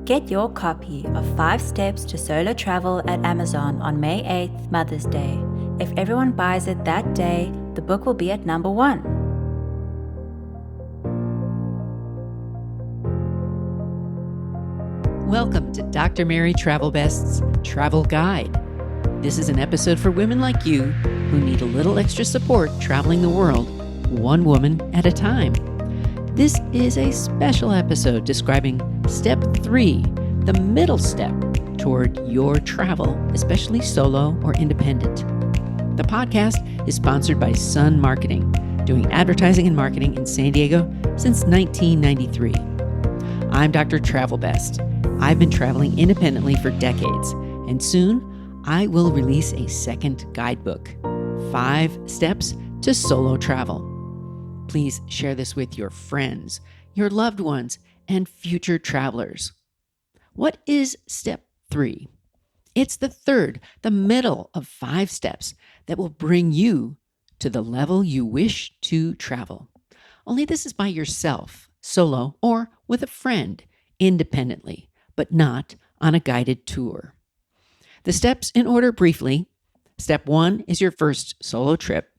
Get your copy of 5 Steps to Solo Travel at Amazon on May 8th, Mother's Day. If everyone buys it that day, the book will be at number 1. Welcome to Dr. Mary Travelbest's Travel Guide. This is an episode for women like you who need a little extra support traveling the world, one woman at a time. This is a special episode describing Step 3, the middle step toward your travel, especially solo or independent. The podcast is sponsored by Sun Marketing, doing advertising and marketing in San Diego since 1993. I'm Dr. Travelbest. I've been traveling independently for decades, and soon I will release a second guidebook, 5 Steps to Solo Travel. Please share this with your friends, your loved ones, and future travelers. What is Step 3? It's the third, the middle of 5 steps that will bring you to the level you wish to travel. Only this is by yourself, solo, or with a friend, independently, but not on a guided tour. The steps in order briefly. Step 1 is your first solo trip,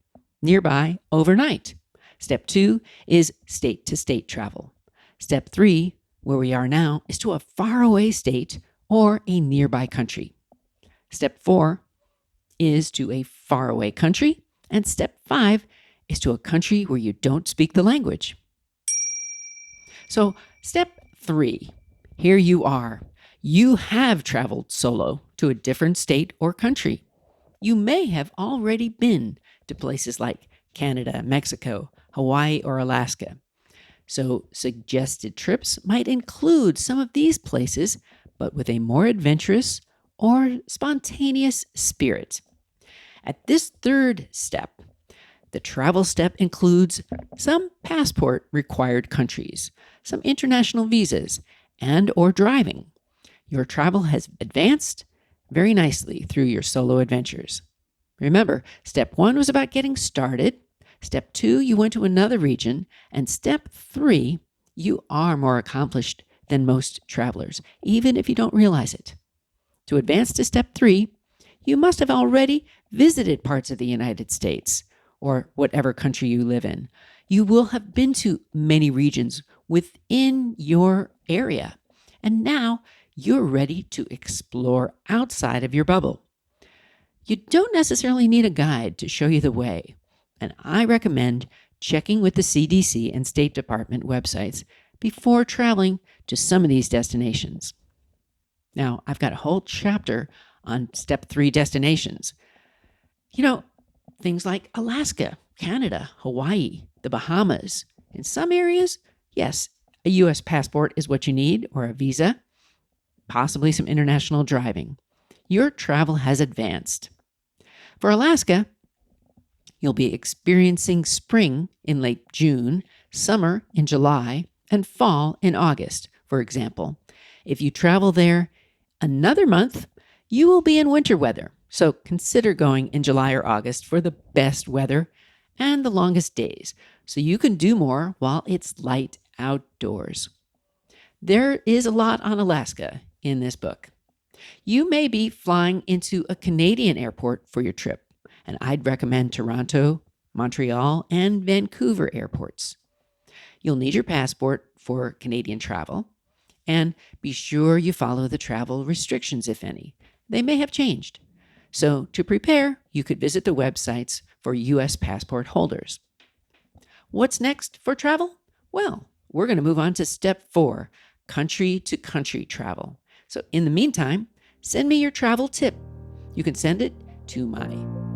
nearby, overnight. Step 2 is state-to-state travel. Step 3, where we are now, is to a faraway state or a nearby country. Step 4 is to a faraway country. And Step 5 is to a country where you don't speak the language. So, Step 3. Here you are. You have traveled solo to a different state or country. You may have already been to places like Canada, Mexico, Hawaii, or Alaska. So suggested trips might include some of these places, but with a more adventurous or spontaneous spirit. At this third step, the travel step includes some passport required countries, some international visas, and or driving. Your travel has advanced very nicely through your solo adventures. Remember, Step 1 was about getting started. Step 2, you went to another region. And Step 3, you are more accomplished than most travelers, even if you don't realize it. To advance to Step 3, you must have already visited parts of the United States or whatever country you live in. You will have been to many regions within your area. And now you're ready to explore outside of your bubble. You don't necessarily need a guide to show you the way. And I recommend checking with the CDC and State Department websites before traveling to some of these destinations. Now, I've got a whole chapter on Step 3 destinations. Things like Alaska, Canada, Hawaii, the Bahamas. In some areas, yes, a U.S. passport is what you need, or a visa, possibly some international driving. Your travel has advanced. For Alaska, you'll be experiencing spring in late June, summer in July, and fall in August, for example. If you travel there another month, you will be in winter weather. So consider going in July or August for the best weather and the longest days, so you can do more while it's light outdoors. There is a lot on Alaska in this book. You may be flying into a Canadian airport for your trip, and I'd recommend Toronto, Montreal, and Vancouver airports. You'll need your passport for Canadian travel, and be sure you follow the travel restrictions, if any. They may have changed. So to prepare, you could visit the websites for U.S. passport holders. What's next for travel? Well, we're going to move on to Step 4, country-to-country travel. So in the meantime, send me your travel tip. You can send it to my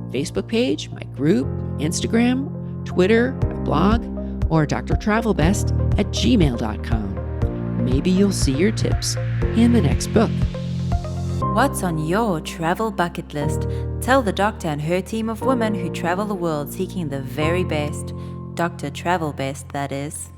Facebook page, my group, Instagram, Twitter, my blog, or drtravelbest@gmail.com. Maybe you'll see your tips in the next book. What's on your travel bucket list? Tell the doctor and her team of women who travel the world seeking the very best. Dr. Travelbest, that is.